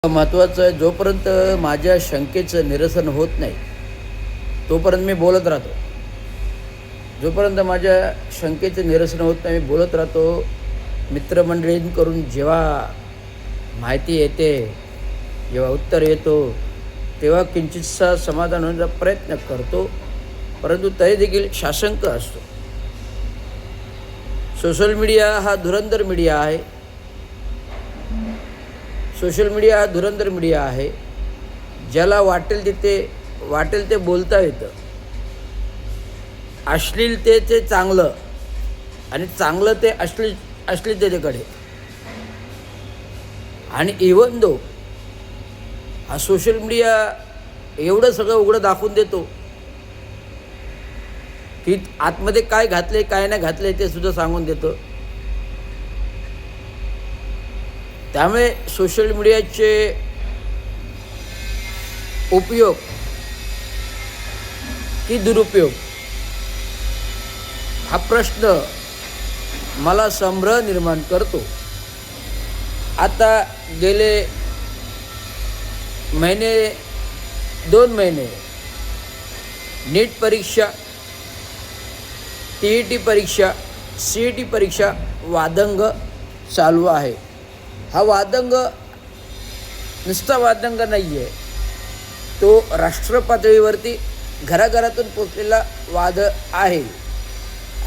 महत्त्वाचं आहे, जोपर्यंत माझ्या शंकेचं निरसन होत नाही तोपर्यंत मी बोलत राहतो. जोपर्यंत माझ्या शंकेचं निरसन होत नाही मी बोलत राहतो. मित्रमंडळींकडून जेव्हा माहिती येते, जेव्हा उत्तर येतो, तेव्हा किंचितसा समाधान होण्याचा प्रयत्न करतो, परंतु तरी देखील साशंक असतो. सोशल मीडिया हा धुरंधर मीडिया आहे. सोशल मीडिया हा धुरंधर मीडिया आहे. ज्याला वाटेल ते बोलता येतं. अश्लीलतेचे चांगलं आणि चांगलं ते अश्लीलतेकडे. आणि इवन दो हा सोशल मीडिया एवढं सगळं उघडं दाखवून देतो की आतमध्ये काय घातले काय नाही घातले ते सुद्धा सांगून देतो. त्यामुळे सोशल मीडियाचे उपयोग की दुरुपयोग हा प्रश्न मला संभ्रम निर्माण करतो. आता गेले दोन महिने नीट परीक्षा, TET परीक्षा, CET परीक्षा वादंग चालू आहे. हा वादंग नुसता वादंग नाही आहे, तो राष्ट्र पातळीवरती घराघरातून पोचलेला वाद आहे.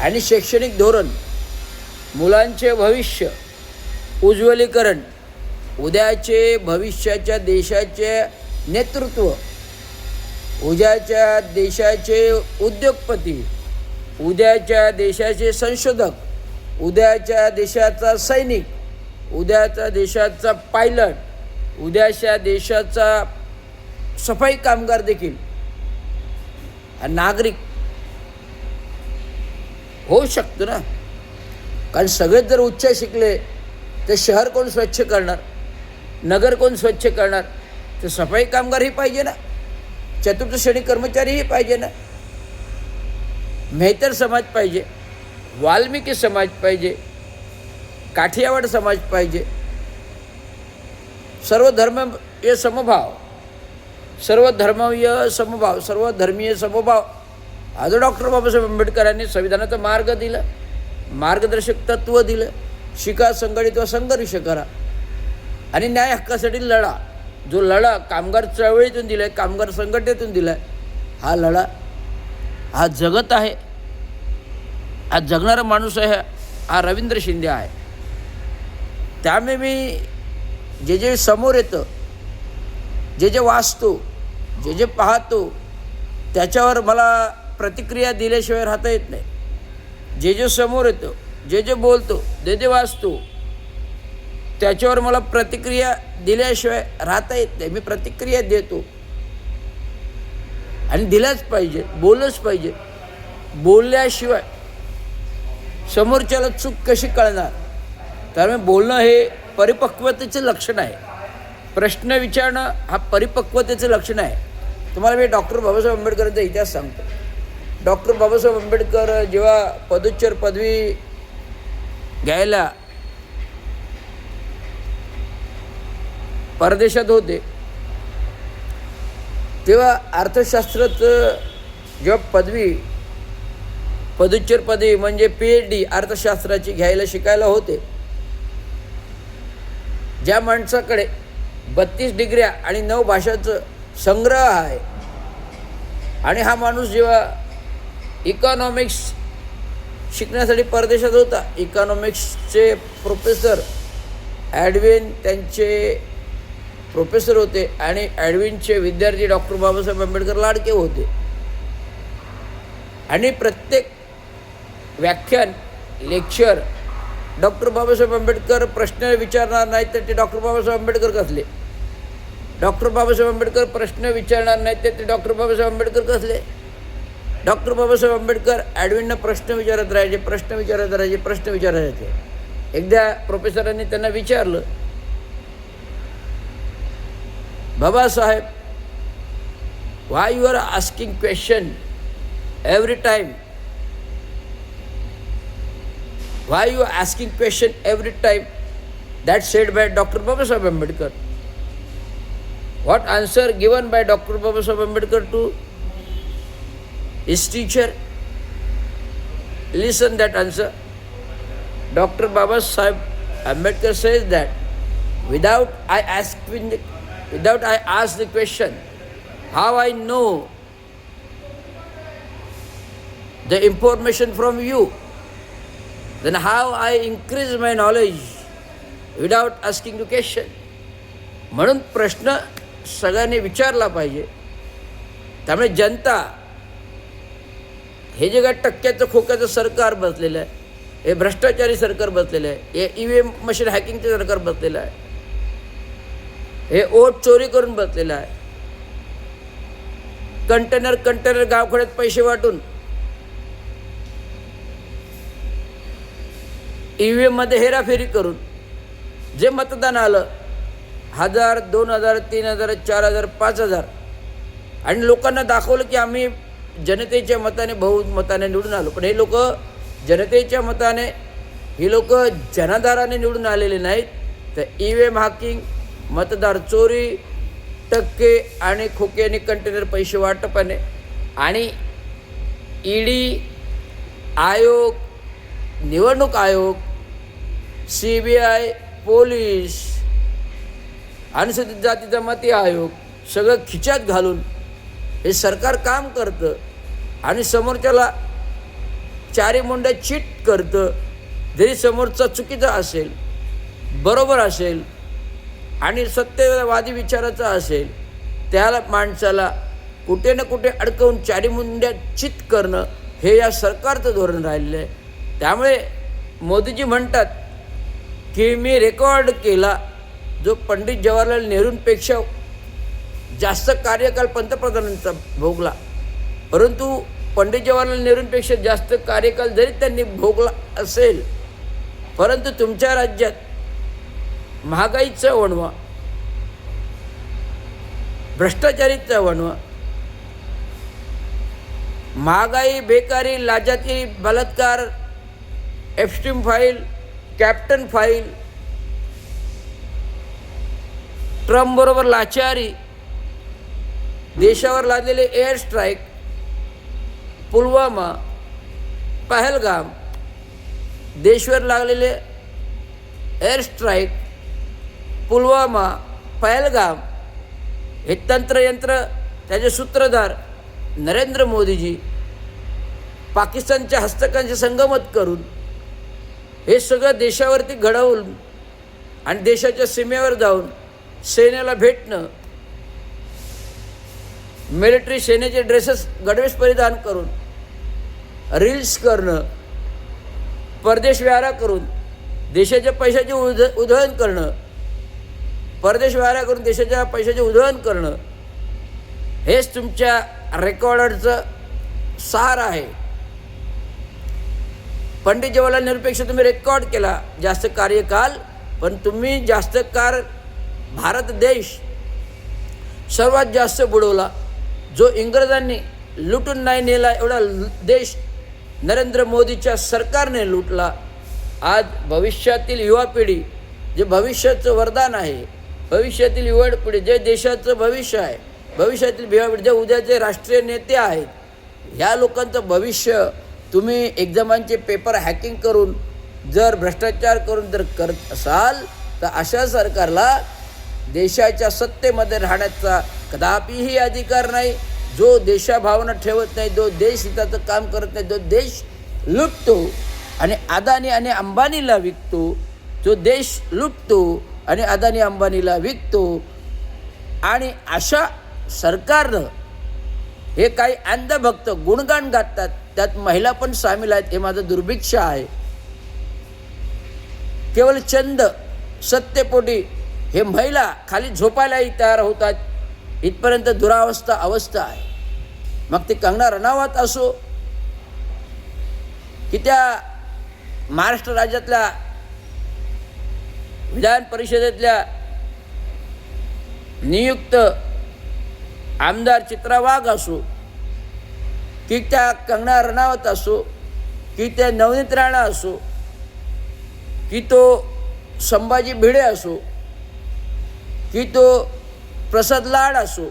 आणि शैक्षणिक धोरण, मुलांचे भविष्य, उज्ज्वलीकरण, उद्याचे भविष्याच्या देशाचे नेतृत्व, उद्याच्या देशाचे उद्योगपती, उद्याच्या देशाचे संशोधक, उद्याच्या देशाचा सैनिक, उद्याच्या देशाचा पायलट, उद्याच्या देशाचा सफाई कामगार देखील नागरिक होऊ शकतो ना. कारण सगळेच जर उच्च शिकले तर शहर कोण स्वच्छ करणार, नगर कोण स्वच्छ करणार? तर सफाई कामगारही पाहिजे ना, चतुर्थ श्रेणी कर्मचारीही पाहिजे ना, मेहतर समाज पाहिजे, वाल्मिकी समाज पाहिजे, काठियावाड समाज पाहिजे. सर्व धर्मीय समभाव, सर्व धर्मीय समभाव हा जो डॉक्टर बाबासाहेब आंबेडकरांनी संविधानाचा मार्ग दिला, मार्गदर्शक तत्त्व दिलं. शिका, संघटित व संघर्ष करा आणि न्याय हक्कासाठी लढा. जो लढा कामगार चळवळीतून दिला आहे, कामगार संघटनेतून दिला आहे, हा लढा हा जगत आहे. हा जगणारा माणूस आहे, हा रवींद्र शिंदे आहे. त्यामुळे मी जे समोर येतं, जे वाचतो, जे पाहतो, त्याच्यावर मला प्रतिक्रिया दिल्याशिवाय राहता येत नाही. जे समोर येतं, जे बोलतो, जे वाचतो, त्याच्यावर मला प्रतिक्रिया दिल्याशिवाय राहता येत नाही. मी प्रतिक्रिया देतो आणि दिल्याच पाहिजे, बोललंच पाहिजे. बोलल्याशिवाय समोरच्याला चूक कशी कळणार? त्यामुळे बोलणं हे परिपक्वतेचं लक्षण आहे. प्रश्न विचारणं हा परिपक्वतेचं लक्षण आहे. तुम्हाला मी डॉक्टर बाबासाहेब आंबेडकरांचा इतिहास सांगतो. डॉक्टर बाबासाहेब आंबेडकर जेव्हा पदव्युत्तर पदवी घ्यायला परदेशात होते, तेव्हा अर्थशास्त्राचं जेव्हा पदव्युत्तर पदवी म्हणजे PhD अर्थशास्त्राची घ्यायला शिकायला होते, ज्या माणसाकडे 32 डिग्र्या आणि 9 भाषांचं संग्रह आहे, आणि हा माणूस जेव्हा इकॉनॉमिक्स शिकण्यासाठी परदेशात होता, इकॉनॉमिक्सचे प्रोफेसर ॲडविन त्यांचे प्रोफेसर होते आणि ॲडविनचे विद्यार्थी डॉक्टर बाबासाहेब आंबेडकर लाडके होते. आणि प्रत्येक व्याख्यान, लेक्चर डॉक्टर बाबासाहेब आंबेडकर प्रश्न विचारणार नाही तर ते डॉक्टर बाबासाहेब आंबेडकर कसले? डॉक्टर बाबासाहेब आंबेडकर प्रश्न विचारणार नाही तर ते डॉक्टर बाबासाहेब आंबेडकर कसले? डॉक्टर बाबासाहेब आंबेडकर ॲडविनना प्रश्न विचारत राहायचे. एकदा प्रोफेसरांनी त्यांना विचारलं, Babasaheb, why you are asking question every time? Why you are asking question every time? That said by Dr. Babasaheb Ambedkar. What answer given by Dr. Babasaheb Ambedkar to his teacher? Listen that answer. Dr. Babasaheb Ambedkar says that without I ask the question, how I know the information from you, then how I increase my knowledge without asking the question. म्हणून प्रश्न सगळ्यांनी विचारला पाहिजे. त्यामुळे जनता हे जे काय टक्क्याचं खोक्याचं सरकार बसलेलं आहे, हे भ्रष्टाचारी सरकार बसलेलं आहे, हे EVM मशीन हॅकिंगचे सरकार बसलेलं आहे, हे वोट चोरी करून बसलेलं आहे, कंटेनर गावखेड्यात पैसे वाटून EVM मध्ये हेराफेरी करून जे मतदान आलं 1000, 2000, 3000, 4000, 5000 आणि लोकांना दाखवलं की आम्ही जनतेच्या मताने बहुमताने निवडून आलो. पण हे लोक जनतेच्या मताने, ही लोक जनाधाराने निवडून आलेले नाहीत. तर EVM हॅकिंग, मतदार चोरी, टक्के आणि खोके आणि कंटेनर पैसे वाटपाने आणि ED, आयोग, निवडणूक आयोग, CBI, पोलीस, अनुसूचित जाती जमाती आयोग सगळं खिच्यात घालून हे सरकार काम करतं आणि समोरच्याला चारी मुंड्या चीट करतं. जरी समोरचा चुकीचा असेल, बरोबर असेल आणि सत्यवादी विचाराचा असेल, त्याला माणसाला कुठे ना कुठे अडकवून चारी मुंड्या चित करणं हे या सरकारचं धोरण राहिलेलं आहे. त्यामुळे मोदीजी म्हणतात की मी रेकॉर्ड केला जो पंडित जवाहरलाल नेहरूंपेक्षा जास्त कार्यकाल पंतप्रधानांचा भोगला. परंतु पंडित जवाहरलाल नेहरूंपेक्षा जास्त कार्यकाल जरी त्यांनी भोगला असेल, परंतु तुमच्या राज्यात महागाईचा वणवा, भ्रष्टाचारीचा वणवा, महागाई, बेकारी, लाजाती, बलात्कार, एप्स्टीन फाईल, कॅप्टन फाईल, ट्रम्पबरोबर लाचारी, देशावर लादलेले एअर स्ट्राईक, पुलवामा, पहलगाम, देशवर लागलेले एअर स्ट्राईक, पुलवामा, पहलगाम, हे तंत्रयंत्र, त्याचे सूत्रधार नरेंद्र मोदीजी पाकिस्तानच्या हस्तकांचे संगमत करून हे सगळं देशावरती घडवून आणि देशाच्या सीमेवर जाऊन सेनेला भेटणं, मिलिटरी सेनेचे ड्रेसेस गणवेश परिधान करून रील्स करणं, परदेश व्यारा करून देशाच्या पैशाची उधळण करणं, परदेश व्यारा करून देशाच्या पैशाची उधळण करणं, हेच तुमच्या रेकॉर्डचं सार आहे. पंडित जवाहरलाल नेहरूपेक्षा तुम्ही रेकॉर्ड केला जास्त कार्यकाल, पण तुम्ही जास्त काळ भारत देश सर्वात जास्त बुडवला. जो इंग्रजांनी लुटून नाही नेला एवढा देश नरेंद्र मोदीच्या सरकारने लुटला. आज भविष्यातील युवा पिढी, जे भविष्याचं वरदान आहे, भविष्यातील युवा पिढी जे देशाचं भविष्य आहे, भविष्यातील युवा पिढी जे उद्याचे राष्ट्रीय नेते आहेत, ह्या लोकांचं भविष्य तुम्ही एक्झामांचे पेपर हॅकिंग करून जर भ्रष्टाचार करून जर करत असाल तर अशा सरकारला देशाच्या सत्तेमध्ये राहण्याचा कदापिही अधिकार नाही. जो देशाभावना ठेवत नाही, जो देश हिताचं काम करत नाही, जो देश लुटतो आणि अदानी आणि अंबानीला विकतो, जो देश लुटतो आणि अदानी अंबानीला विकतो, आणि अशा सरकारनं हे काही अंधभक्त गुणगान गातात, त्यात महिला पण सामील आहेत. हे माझं दुर्भिक्ष आहे. केवळ चंद सत्तेपोटी हे महिला खाली झोपायलाही तयार होतात, इथपर्यंत दुरावस्था अवस्था आहे. मग ते कंगना रनावत असो की त्या महाराष्ट्र राज्यातल्या विधान परिषदेतल्या नियुक्त आमदार चित्रा वाघ असो, की त्या कंगना रनावत असो, की त्या नवनीत राणा असो, की तो संभाजी भिडे असो, की तो प्रसाद लाड असो,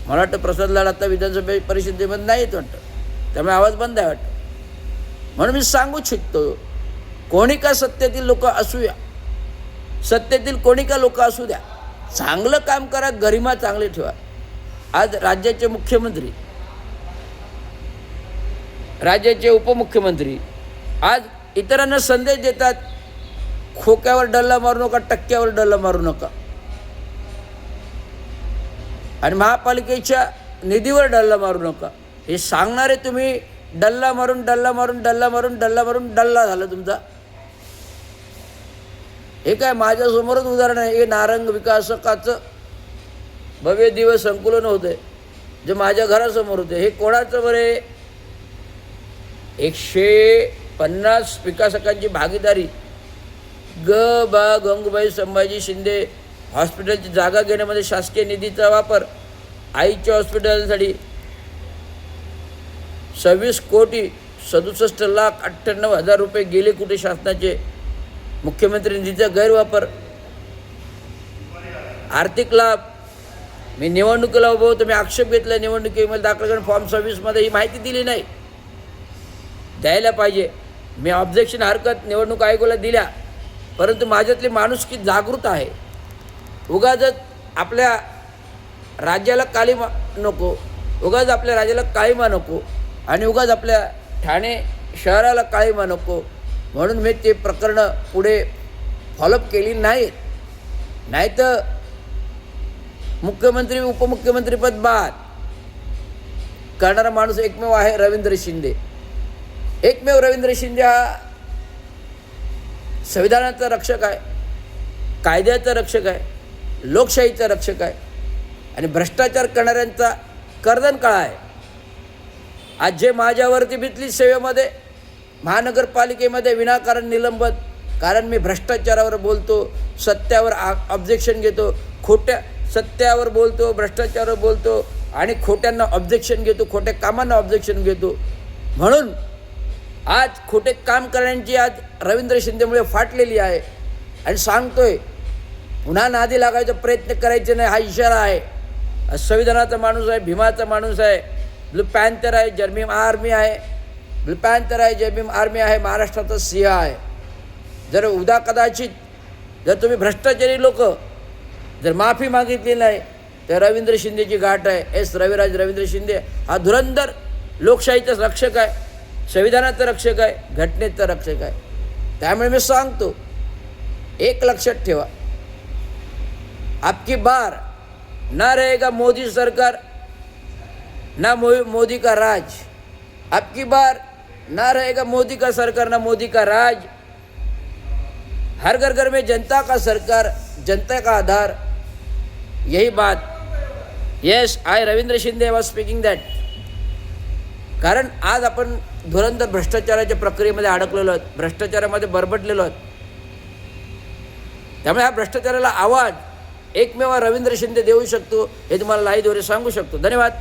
मला वाटतं प्रसाद लाड आता विधानसभा परिषदेमध्ये नाही येत वाटतं, त्यामुळे आवाज बंद आहे वाटतं. म्हणून मी सांगू शकतो, कोणी का सत्तेतील लोक असूया, सत्तेतील कोणी का लोक असू द्या, चांगलं काम करा, गरिमा चांगली ठेवा. आज राज्याचे मुख्यमंत्री, राज्याचे उपमुख्यमंत्री आज इतरांना संदेश देतात, खोक्यावर डल्ला मारू नका, टक्क्यावर डल्ला मारू नका, आणि महापालिकेच्या निधीवर डल्ला मारू नका. हे सांगणारे तुम्ही डल्ला मारून डल्ला मारून डल्ला मारून डल्ला मारून डल्ला झालं तुमचा. हे काय माझ्यासमोरच उदाहरण आहे. हे नारंग विकासकाचं भव्य दिवस संकुलन होते जे माझ्या घरासमोर होते. हे कोणाचं बरे? 150 विकासकांची भागीदारी. गंगूबाई संभाजी शिंदे हॉस्पिटलची जागा घेण्यामध्ये शासकीय निधीचा वापर. आईच्या हॉस्पिटलसाठी 26,67,98,00,000 रुपये गेले कुठे शासनाचे? मुख्यमंत्री निधीचा गैरवापर. आर्थिक लाभ. मी निवडणुकीला उभं होतो, मी आक्षेप घेतला निवडणुकीमध्ये दाखल करून फॉर्म 26मध्ये ही माहिती दिली नाही, द्यायला पाहिजे. मी ऑब्जेक्शन हरकत निवडणूक आयोगाला दिल्या, परंतु माझ्यातली माणुसकी जागृत आहे. उगाच आपल्या राज्याला काळीमा नको, उगाच आपल्या राज्याला काळीमा नको, आणि उगाच आपल्या ठाणे शहराला काळीमा नको, म्हणून मी ते प्रकरणं पुढे फॉलोअप केली नाहीत. नाही तर मुख्यमंत्री उपमुख्यमंत्रीपद बाद करणारा माणूस एकमेव आहे रवींद्र शिंदे. एकमेव रवींद्र शिंदे हा संविधानाचा रक्षक आहे, कायद्याचा रक्षक आहे, लोकशाहीचा रक्षक आहे, आणि भ्रष्टाचार करणाऱ्यांचा कर्दनकाळ आहे. आज जे माझ्यावरती बितली सेवेमध्ये महानगरपालिकेमध्ये विनाकारण निलंबन, कारण मी भ्रष्टाचारावर बोलतो, सत्यावर ऑब्जेक्शन घेतो, खोट्या सत्यावर बोलतो, भ्रष्टाचारावर बोलतो, आणि खोट्यांना ऑब्जेक्शन घेतो, खोट्या कामांना ऑब्जेक्शन घेतो. म्हणून आज खोटे काम करण्याची आज रवींद्र शिंदेमुळे फाटलेली आहे. आणि सांगतोय, पुन्हा नादी लागायचा प्रयत्न करायचे नाही, हा इशारा आहे. संविधानाचा माणूस आहे, भीमाचा माणूस आहे, ब्लू पॅन्थर आहे, जर्मीम आर्मी आहे, ब्लू पॅन्थर आहे, जर्मीम आर्मी आहे, महाराष्ट्राचा सिंह आहे. जर उद्या कदाचित जर तुम्ही भ्रष्टाचारी लोक जर माफी मागितली नाही तर रवींद्र शिंदेची गाठ आहे. रविराज रवींद्र शिंदे हा धुरंधर लोकशाहीचा रक्षक आहे, संविधानाचा रक्षक आहे, घटनेचा रक्षक आहे. त्यामुळे मी सांगतो, एक लक्षात ठेवा, आपकी बार ना रहेगा मोदी सरकार ना मोदी का राज. आपकी बार ना रहेगा मोदी का सरकार ना मोदी का राज. हर घर घर में जनता का सरकार, जनता का आधार. यही बात. Yes, I Ravindra Shinde was speaking that. कारण आज आपण धुरंधर भ्रष्टाचाराच्या प्रक्रियेमध्ये अडकलेलो आहोत, भ्रष्टाचारामध्ये बरबटलेलो आहोत. त्यामुळे हा भ्रष्टाचाराला आवाज एकमेव रवींद्र शिंदे देऊ शकतो, हे तुम्हाला लाईव्हद्वारे सांगू शकतो. धन्यवाद.